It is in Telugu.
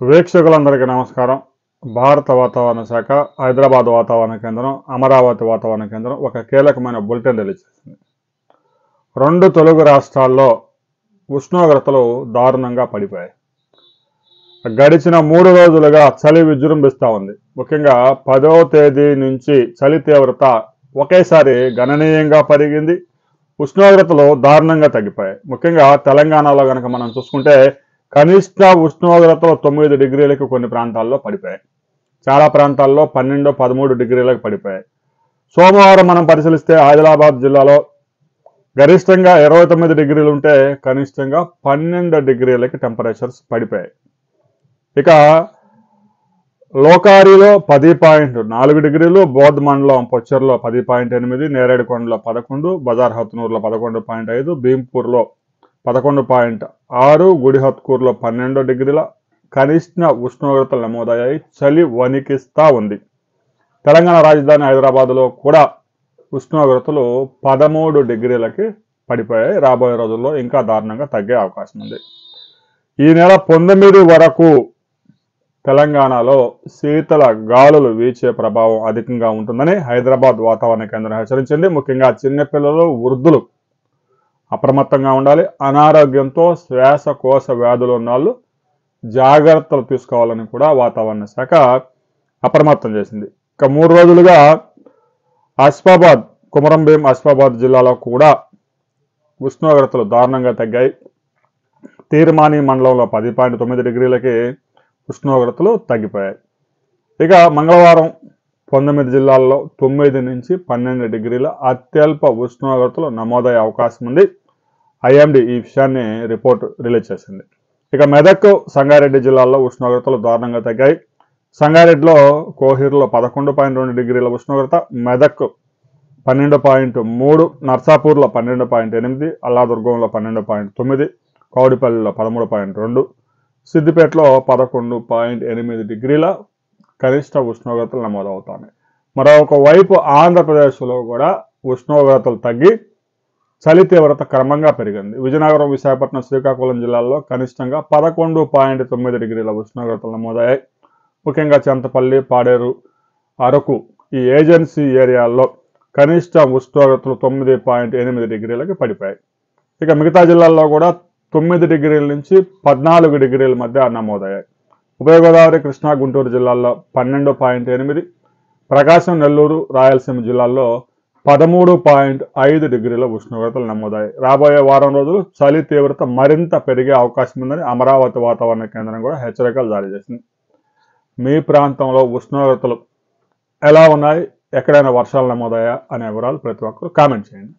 వీక్షకులందరికీ నమస్కారం. భారత వాతావరణ శాఖ, హైదరాబాద్ వాతావరణ కేంద్రం, అమరావతి వాతావరణ కేంద్రం ఒక కీలకమైన బులెటిన్ రిలీజ్ చేసింది. 2 తెలుగు రాష్ట్రాల్లో ఉష్ణోగ్రతలు దారుణంగా పడిపోయాయి. గడిచిన 3 రోజులుగా చలి విజృంభిస్తూ ఉంది. ముఖ్యంగా 10వ తేదీ నుంచి చలి తీవ్రత ఒకేసారి గణనీయంగా పెరిగింది. ఉష్ణోగ్రతలు దారుణంగా తగ్గిపోయాయి. ముఖ్యంగా తెలంగాణలో కనుక మనం చూసుకుంటే కనిష్ట ఉష్ణోగ్రతలు 9 డిగ్రీలకు కొన్ని ప్రాంతాల్లో పడిపోయాయి. చాలా ప్రాంతాల్లో 12, 13 డిగ్రీలకు పడిపోయాయి. సోమవారం మనం పరిశీలిస్తే ఆదిలాబాద్ జిల్లాలో గరిష్టంగా 29 డిగ్రీలు ఉంటే కనిష్టంగా 12 డిగ్రీలకి టెంపరేచర్స్ పడిపోయాయి. ఇక లోకారిలో 10.4 డిగ్రీలు, బౌద్ధ్ మండలం పొచ్చర్లో 10.8, నేరేడుకొండలో 11, బజార్ హత్నూరులో 11.5, భీంపూర్లో 11.6, గుడిహత్కూరులో 12 డిగ్రీల కనిష్ట ఉష్ణోగ్రతలు నమోదయ్యాయి. చలి వణికిస్తూ ఉంది. తెలంగాణ రాజధాని హైదరాబాద్లో కూడా ఉష్ణోగ్రతలు 13 డిగ్రీలకి పడిపోయాయి. రాబోయే రోజుల్లో ఇంకా దారుణంగా తగ్గే అవకాశం ఉంది. ఈ నెల 19 వరకు తెలంగాణలో శీతల గాలులు వీచే ప్రభావం అధికంగా ఉంటుందని హైదరాబాద్ వాతావరణ కేంద్రం హెచ్చరించింది. ముఖ్యంగా చిన్నపిల్లలు, వృద్ధులు అప్రమత్తంగా ఉండాలి. అనారోగ్యంతో శ్వాసకోశ వ్యాధులు ఉన్న వాళ్ళు జాగ్రత్తలు తీసుకోవాలని కూడా వాతావరణ శాఖ అప్రమత్తం చేసింది. ఇక 3 రోజులుగా ఆసిఫాబాద్, కుమరంభీం ఆసిఫాబాద్ జిల్లాలో కూడా ఉష్ణోగ్రతలు దారుణంగా తగ్గాయి. తీర్మాని మండలంలో 10.9 డిగ్రీలకి ఉష్ణోగ్రతలు తగ్గిపోయాయి. ఇక మంగళవారం 19 జిల్లాల్లో 9 నుంచి 12 డిగ్రీల అత్యల్ప ఉష్ణోగ్రతలు నమోదయ్యే అవకాశం ఉంది. ఐఎండీ ఈ విషయాన్ని రిపోర్ట్ రిలీజ్ చేసింది. ఇక మెదక్, సంగారెడ్డి జిల్లాల్లో ఉష్ణోగ్రతలు దారుణంగా తగ్గాయి. సంగారెడ్డిలో కోహిర్లో 11.2 డిగ్రీల ఉష్ణోగ్రత, మెదక్ 12.3, నర్సాపూర్లో 12.8, అల్లాదుర్గంలో 12.9, కౌడిపల్లిలో 13.2, సిద్దిపేటలో 11.8 డిగ్రీల కనిష్ట ఉష్ణోగ్రతలు నమోదవుతున్నాయి. మరొక వైపు ఆంధ్రప్రదేశ్లో కూడా ఉష్ణోగ్రతలు తగ్గి చలి తీవ్రత క్రమంగా పెరిగింది. విజయనగరం, విశాఖపట్నం, శ్రీకాకుళం జిల్లాల్లో కనిష్టంగా 11.9 డిగ్రీల ఉష్ణోగ్రతలు నమోదయ్యాయి. ముఖ్యంగా చింతపల్లి, పాడేరు, అరకు ఈ ఏజెన్సీ ఏరియాల్లో కనిష్ట ఉష్ణోగ్రతలు 9.8 డిగ్రీలకి పడిపోయాయి. ఇక మిగతా జిల్లాల్లో కూడా 9 డిగ్రీల నుంచి 14 డిగ్రీల మధ్య నమోదయ్యాయి. ఉభయ గోదావరి, కృష్ణా, గుంటూరు జిల్లాల్లో 12.8, ప్రకాశం, నెల్లూరు, రాయలసీమ జిల్లాల్లో 13.5 డిగ్రీల ఉష్ణోగ్రతలు నమోదయ్యాయి. రాబోయే వారం రోజులు చలి తీవ్రత మరింత పెరిగే అవకాశం ఉందని అమరావతి వాతావరణ కేంద్రం కూడా హెచ్చరికలు జారీ చేసింది. మీ ప్రాంతంలో ఉష్ణోగ్రతలు ఎలా ఉన్నాయి, ఎక్కడైనా వర్షాలు నమోదయ్యా అనే వివరాలు ప్రతి ఒక్కరు కామెంట్ చేయండి.